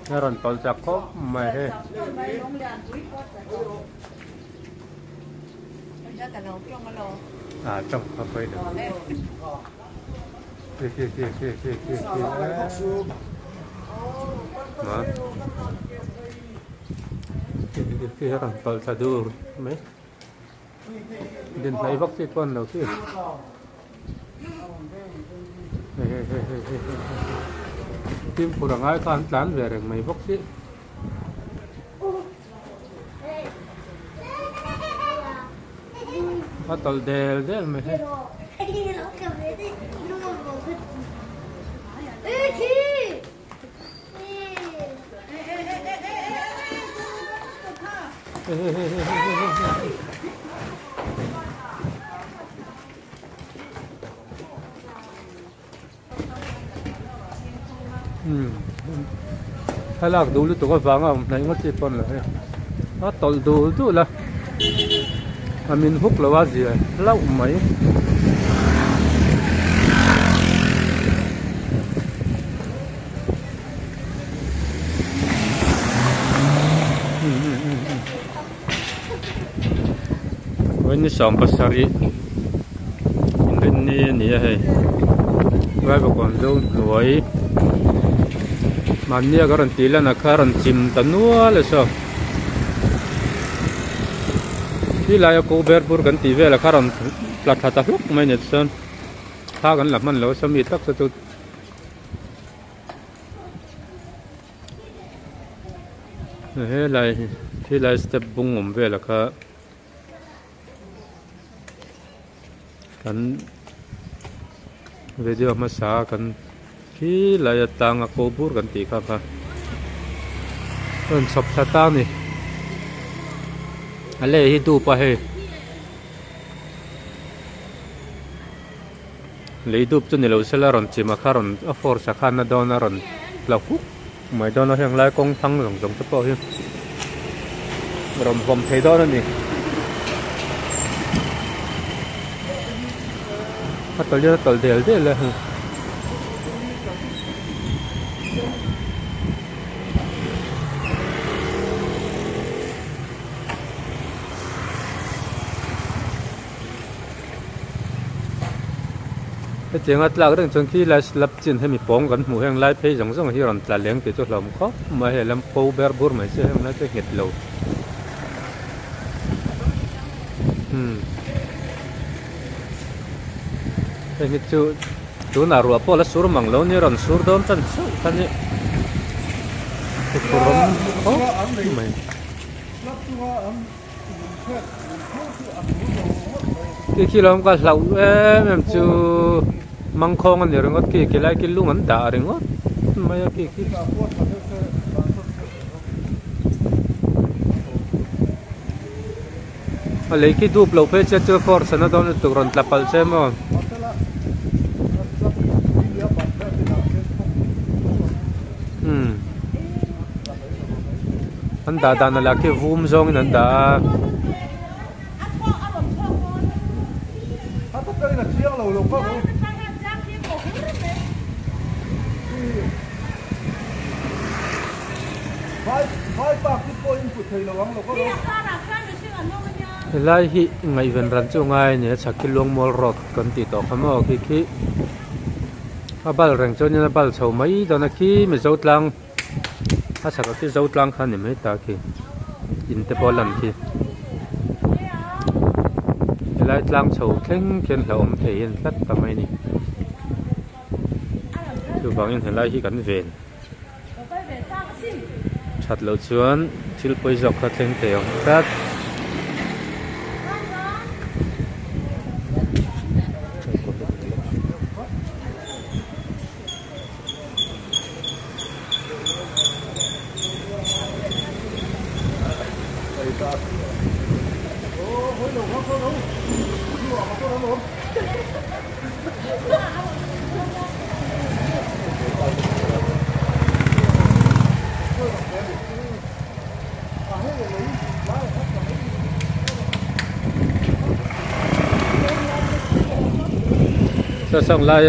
nghe rồi tàu chặt có mày he à trong cà phê được kia mà kia rồi tàu chặt được mấy đến này bác sĩ con đâu kia tim kurang ai kan tan về rừng mày bốc xí bắt đầu đèn đấy mày thấy hay là dulu tu kau faham, naik macam pun lah. Tol dulu tu lah. Amin hook lawas dia, lau mai. Ini sampai sari. Ini hai. Gak bakal jauh luai. Mania karan tila na karan chim tanua le so tila ya ko berbur kan ti vela karan platha ta hluk mai net son tha kan la man lo sami tak sa tu he lai thi lai step bungom vela kha kan video ma sa kan khi lại tang ako bur kan ti ka pa on sop sata ni ale hi tu pa he le du chu ni lo sela ron chi ma kharon a for sa khan na don ron la hu mai don na hang lai kong thang rong rong ta po hi rom vom thei do ni a tol del de la tiếng ngắt lạc đến trong khi lại lập trình hay mi bóng gần mùa hè lại thấy giống giống như là tạt liếng từ chỗ làm khó mà hệ làm pou bear bur mà sẽ không nói tới nhiệt lâu cái chú nào rùa po là sủi măng lâu như là sủi đom chân sủi cái gì cái cồn khó mày cái khi làm cái lâu em chú mang khong anh nhớ ngot cái lại cái lung anh đã rồi ngot mà cái lấy cái đuốc lâu phết chưa force nó đâu được rồi lapal xem mà anh đã là cái vum zong anh đã lại hi ngày vẫn rắn cho ngay nhé chắc cái luồng mol rot cần tỉ tỏ khăm ở khi bal rèn cho nên bal sầu mấy đó là khi mình dâu lang chắc cái dâu lang khăn thì mấy ta khi in te bol lần khi lại lang sầu khen khen là ông thầy yên tất cả mấy này từ vắng in thì lại hi cắn về chặt lợn chuan thil poi dọc khát thèn tèo cắt xong lại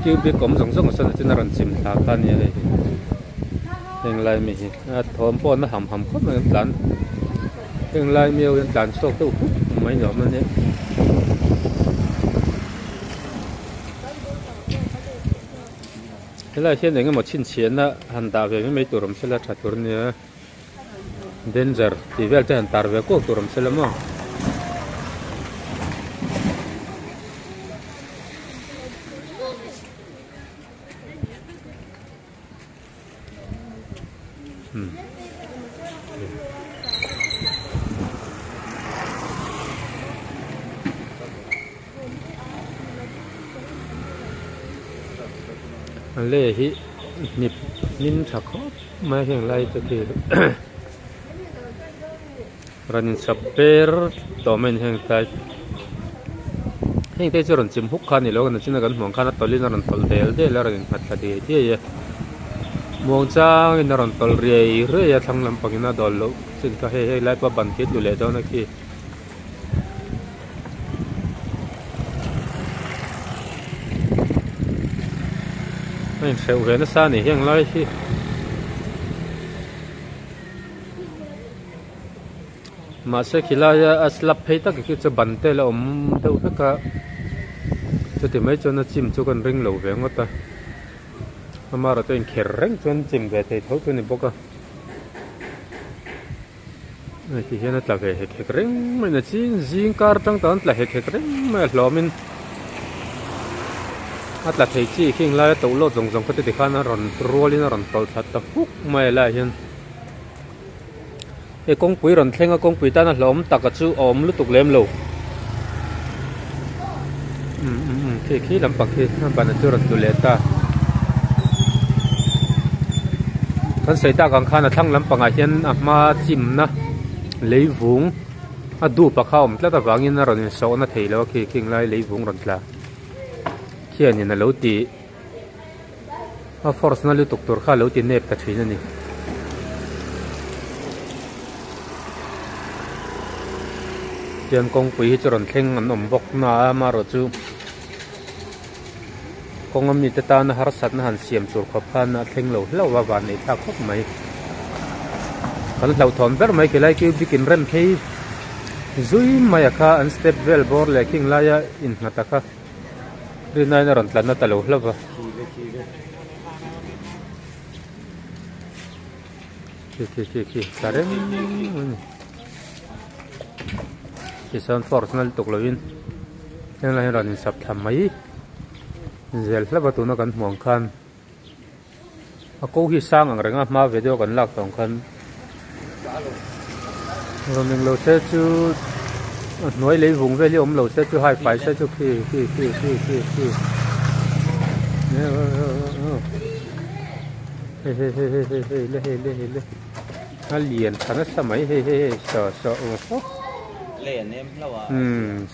kêu biết cổng giống giống ở sân trên là chìm thả tan như vậy hiện lại mình thòm bò nó hầm hầm khóc mà lăn hiện lại miêu lăn sốt đâu mấy nhỏ mà nhé thế là hiện tại một chín chiến đó hành tạo về mấy tụi rồng sẽ là chặt tụi này danger thì về cho hành tạo về quốc tụi rồng sẽ là mà lệ hi nịp nín sạc khóc mà hiện lại cho kì rắn sập bể tôm mình hiện tại cho rắn chim hút khăn này lo cái chuyện là gần mong khăn nó toli nó rắn tol để là rắn phát ra đi thì mong chăng nó rắn tol rơi thằng làm bằng nó đòn lâu xin cái hay lại qua bàn kết lule đó nó kì anh sẽ về nó xa này hiện lại khi mà sẽ khi là slap hay tất cái cho bàn tay là đâu tất cả cho thì mấy cho nó chìm cho con ring lẩu về ngót ta mà rồi tôi khэр ring cho nó chìm về thì thấu cho này bốc à này thì hiện là về khэр ring mình là chỉ riêng car trong đó là khэр ring mà lo mình là thấy chỉ khi lại tàu lót rong rong có thể khán nó ròn roll nó ròn tàu thật tập hút mày lại hiện cái con quỷ ròn khen con quỷ ta nó lom tắc cái chú ôm lúc tục lem lù khi làm bạc khi bạn nó chưa ròn tụ lệ ta con xây ta càng khán là thằng làm bạc hiện mà chìm na lấy vung đủ bạc không là ta vàng in nó ròn sâu nó thấy lo khi lại lấy vung ròn là khi anh nhìn lâu tí, force nó lưu tục tuột khá lâu tí nếp cả chuyện này. Tiền công quỷ cho rần khen anh ẩm bọc na mà rồi chú, công âm nhị ta nó hara sát nó hành xiêm chuột khop han nó khen lâu và vạn này ta khóc mấy, còn lâu thon ver mấy cái lại kêu bikin rem hay, zui mày cả anh step well bor lại khen lại in ngắt ta đi này nó rắn lăn nó talo lắm vậy, kì, cái đấy, cái sound force nó tục luyện, nên là rắn sập thầm mấy, giờ là bắt tụi nó cần mong khăn, cô khi sang ở đây mà video cần lạc tổng khăn, rồi mình lâu sẽ chú nói lấy vùng về liệu ông lầu sẽ cho hai phải sẽ cho khi nó liền thằng nó sao mấy sợ liền em lâu à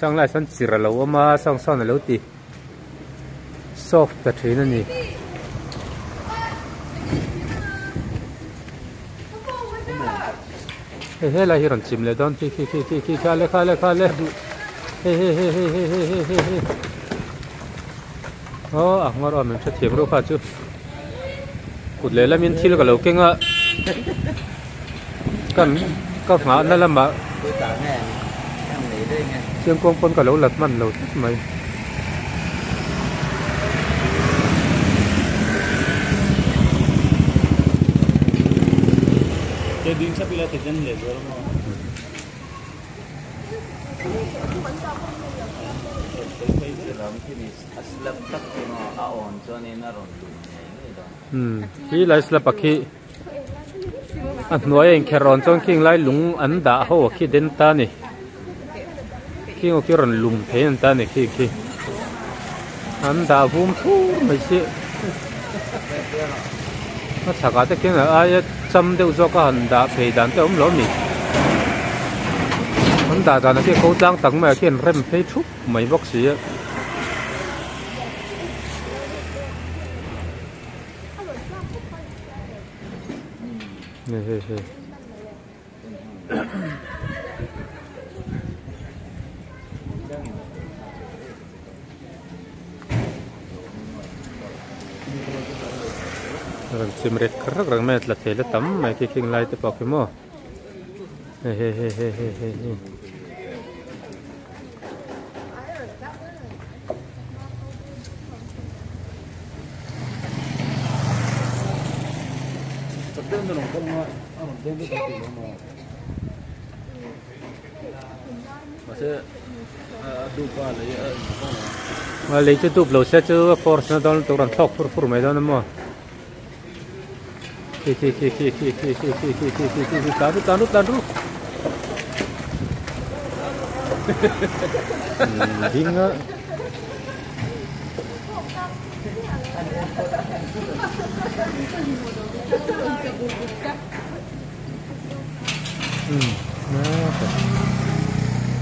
sang lại sang chỉ là lâu mà sang là lâu tí soft cái thế này nhỉ hey là hiron chim le don khi khá le hey ngor om mình sẽ thiệp đâu phải chứ cụt lấy là miếng thịt cái lẩu kinh á cần ngã nó là mà chiên con cái lẩu lật mặn lẩu thích mày cái đinh sắp là thì chân lệ rồi mà khi lại là bậc khi anh nói anh khéo trong khi lại lúng anh đã hô khi đến ta này khi ông kia rồi lúng thế anh ta này khi anh đã vum thu mấy gì nó chả có cái nào ai chăm đều cho cái anh đã phải đàn tới ông lỗ mình anh đã là cái câu trang tặng mà cái rem phải chúc mấy bác sĩ rừng chim rệt rất rừng mệt là thế là tắm mấy cái kinh lai tới bọc cái mò he he he he he he mà lấy cho tụp lẩu xe chứ force nó đón tụi rắn thóc phur mấy đó nó mà khi tán rút dính á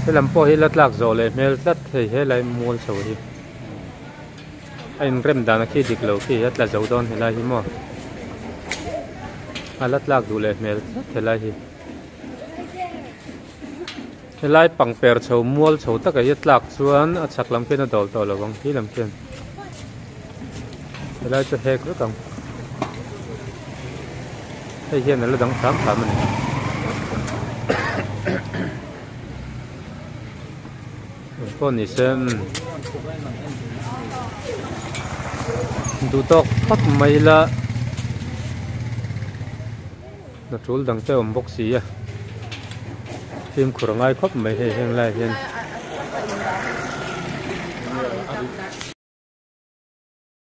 cái làm po hết lát lạc rồiเลยmel lát thì hết lại muôn sầu đi anh rem đàn khi địch lâu khi hết là dấu đòn hết lại hi mò lát lạc đủเลยmel hết lại hi hết lại bằng per sầu muôn sầu tất cả hết lạc xuân chắc làm cái nó đổ đổ là bằng khi làm cái hết lại cho hết rất đồng cái hiện là đóng tám phải mình con này xem tụ tóc phát mày là nó trốn đằng sau bốc xì à phim của ngay phát mày hay lại hiện